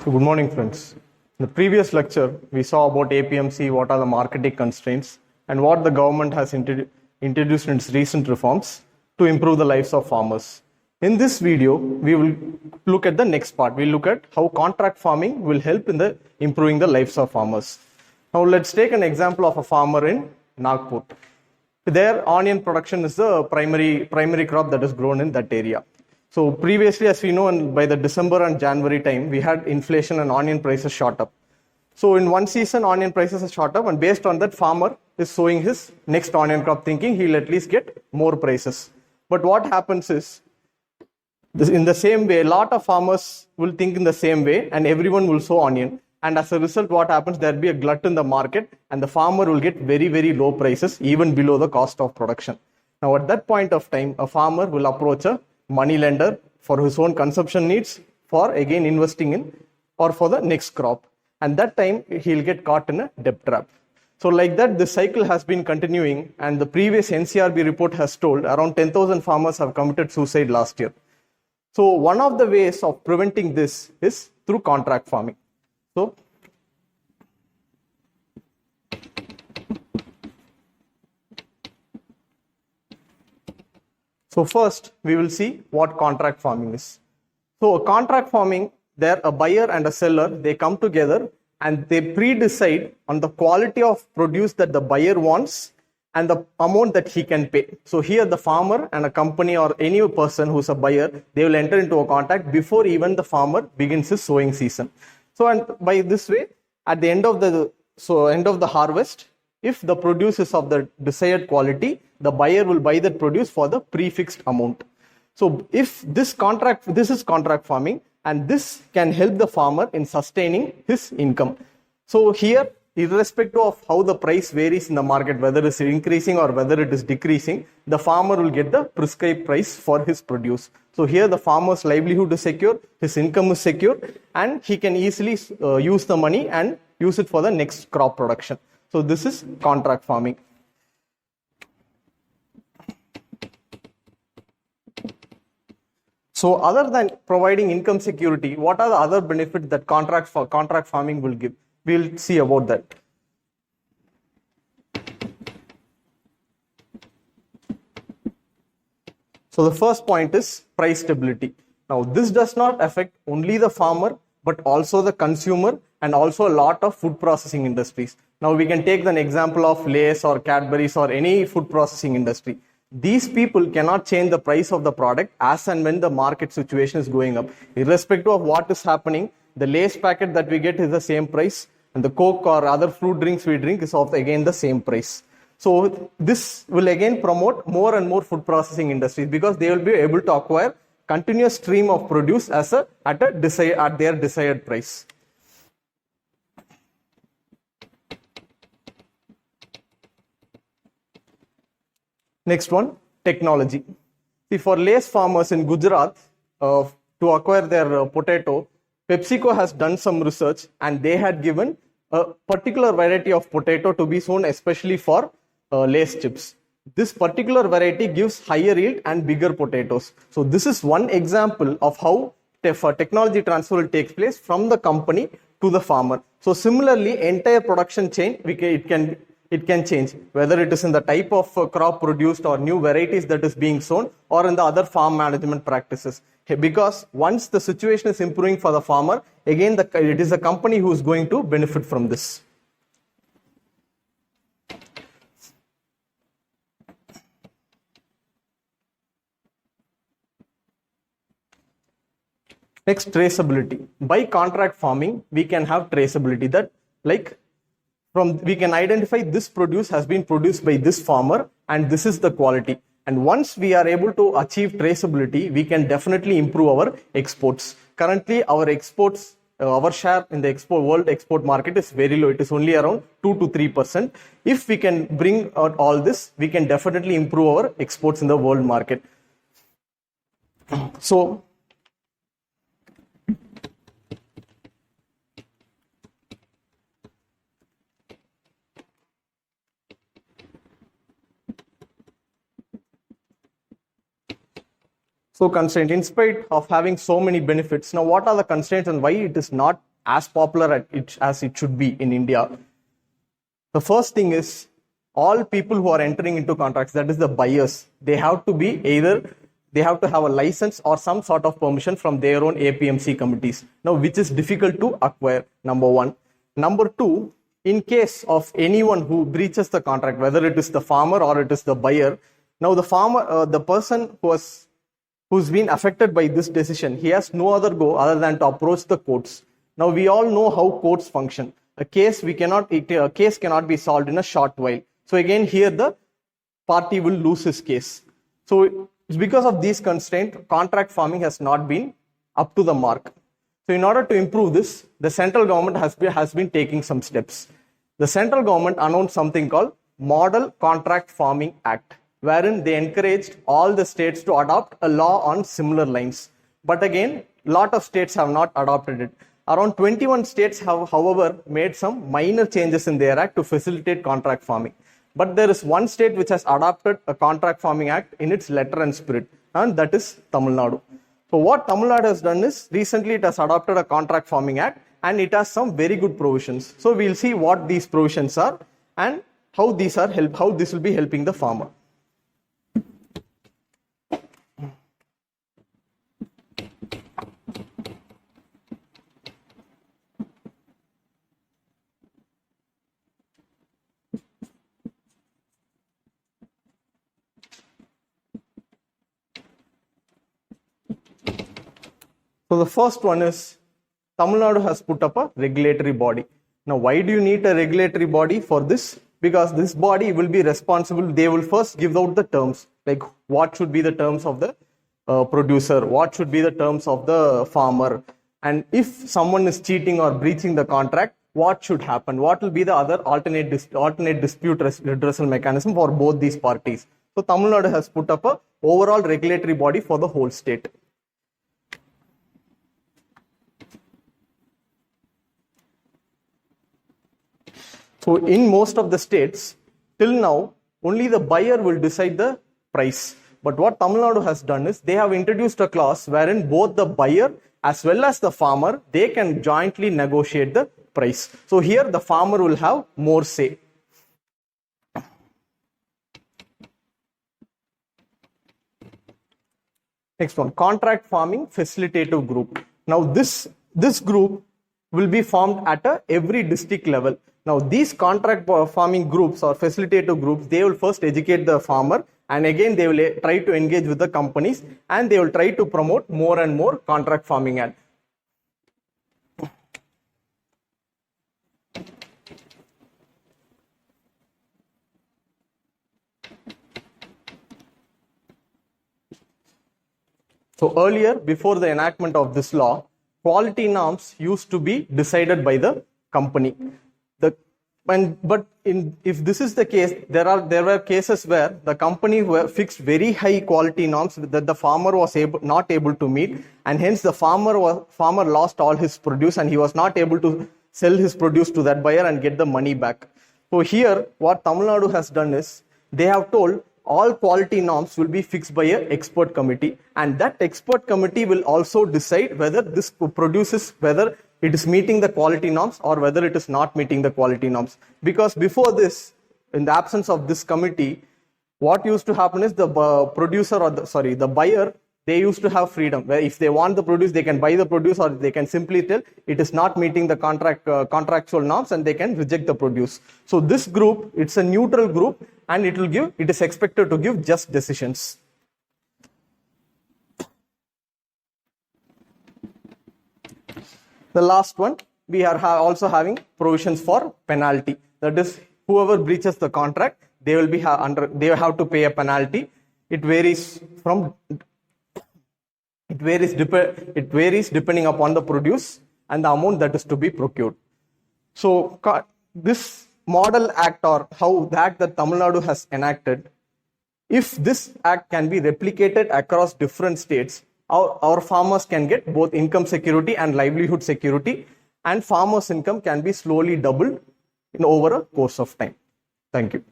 So good morning, friends. In the previous lecture, we saw about APMC, what are the marketing constraints, and what the government has introduced in its recent reforms to improve the lives of farmers. In this video, we will look at the next part. We'll look at how contract farming will help in the improving the lives of farmers. Now let's take an example of a farmer in Nagpur. Their onion production is the primary crop that is grown in that area. So previously, as we know, by the December and January time, we had inflation and onion prices shot up. So in one season, onion prices have shot up, and based on that, farmer is sowing his next onion crop thinking he'll at least get more prices. But what happens is, in the same way, a lot of farmers will think in the same way, and everyone will sow onion. And as a result, what happens, there'll be a glut in the market, and the farmer will get very, very low prices, even below the cost of production. Now, at that point of time, a farmer will approach a money lender for his own consumption needs, for again investing in, or for the next crop. And that time, he'll get caught in a debt trap. So like that, this cycle has been continuing, and the previous NCRB report has told around 10,000 farmers have committed suicide last year. So one of the ways of preventing this is through contract farming. So first, we will see what contract farming is. So contract farming, there a buyer and a seller, they come together and they pre-decide on the quality of produce that the buyer wants and the amount that he can pay. So here the farmer and a company or any person who's a buyer, they will enter into a contract before even the farmer begins his sowing season. So and by this way, at the end of the harvest, if the produce is of the desired quality, the buyer will buy that produce for the prefixed amount. So if this is contract farming, and this can help the farmer in sustaining his income. So here, irrespective of how the price varies in the market, whether it's increasing or whether it is decreasing, the farmer will get the prescribed price for his produce. So here the farmer's livelihood is secure, his income is secure, and he can easily use the money and use it for the next crop production. So this is contract farming. So other than providing income security, what are the other benefits that contract farming will give? We'll see about that. So the first point is price stability. Now this does not affect only the farmer, but also the consumer and also a lot of food processing industries. Now we can take an example of Lay's or Cadbury's or any food processing industry. These people cannot change the price of the product as and when the market situation is going up. Irrespective of what is happening, the Lay's packet that we get is the same price, and the Coke or other fruit drinks we drink is of again the same price. So this will again promote more and more food processing industries because they will be able to acquire continuous stream of produce at their desired price. Next one, technology. See, for Lay's farmers in Gujarat, to acquire their potato, PepsiCo has done some research and they had given a particular variety of potato to be sown especially for Lay's chips. This particular variety gives higher yield and bigger potatoes. So this is one example of how technology transfer will take place from the company to the farmer. So similarly, entire production chain, it can change, whether it is in the type of crop produced or new varieties that is being sown or in the other farm management practices. Because once the situation is improving for the farmer, again it is the company who is going to benefit from this. Next, traceability. By contract farming, we can have traceability that we can identify this produce has been produced by this farmer and this is the quality. And once we are able to achieve traceability, we can definitely improve our exports. Currently, our exports, our share in the world export market is very low. It is only around 2 to 3%. If we can bring out all this, we can definitely improve our exports in the world market. So, constraint, in spite of having so many benefits, now what are the constraints and why it is not as popular as it should be in India. The first thing is all people who are entering into contracts, that is the buyers, they have to be either they have to have a license or some sort of permission from their own APMC committees. Now, which is difficult to acquire, number one. Number two, in case of anyone who breaches the contract, whether it is the farmer or it is the buyer, now the farmer, the person who's been affected by this decision, he has no other go other than to approach the courts. Now, we all know how courts function. A case cannot be solved in a short while. So again, here the party will lose his case. So it's because of these constraints, contract farming has not been up to the mark. So in order to improve this, the central government has been taking some steps. The central government announced something called Model Contract Farming Act, wherein they encouraged all the states to adopt a law on similar lines. But again, a lot of states have not adopted it. Around 21 states have, however, made some minor changes in their act to facilitate contract farming. But there is one state which has adopted a contract farming act in its letter and spirit, and that is Tamil Nadu. So what Tamil Nadu has done is, recently it has adopted a contract farming act and it has some very good provisions. So we'll see what these provisions are and how this will be helping the farmer. So the first one is Tamil Nadu has put up a regulatory body. Now, why do you need a regulatory body for this? Because this body will be responsible. They will first give out the terms, like what should be the terms of the producer, what should be the terms of the farmer, and if someone is cheating or breaching the contract, what should happen? What will be the other alternate dispute redressal mechanism for both these parties? So Tamil Nadu has put up a overall regulatory body for the whole state. So in most of the states, till now, only the buyer will decide the price. But what Tamil Nadu has done is, they have introduced a clause wherein both the buyer as well as the farmer, they can jointly negotiate the price. So here the farmer will have more say. Next one, contract farming facilitative group. Now this group will be formed at every district level. Now these contract farming groups or facilitative groups, they will first educate the farmer, and again they will try to engage with the companies, and they will try to promote more and more contract farming ad. So earlier, before the enactment of this law, quality norms used to be decided by the company. If this is the case, there were cases where the company fixed very high quality norms that the farmer was not able to meet, and hence the farmer lost all his produce, and he was not able to sell his produce to that buyer and get the money back. So here, what Tamil Nadu has done is, they have told all quality norms will be fixed by an expert committee, and that expert committee will also decide whether this produces, whether it is meeting the quality norms or whether it is not meeting the quality norms. Because before this, in the absence of this committee, what used to happen is the the buyer, they used to have freedom. Where if they want the produce, they can buy the produce, or they can simply tell it is not meeting the contractual norms, and they can reject the produce. So this group, it's a neutral group, and it is expected to give just decisions. The last one, we are also having provisions for penalty. That is, whoever breaches the contract, they will have to pay a penalty. It varies depending upon the produce and the amount that is to be procured. So this model act, or how the act that Tamil Nadu has enacted, if this act can be replicated across different states, our farmers can get both income security and livelihood security, and farmers' income can be slowly doubled over a course of time. Thank you.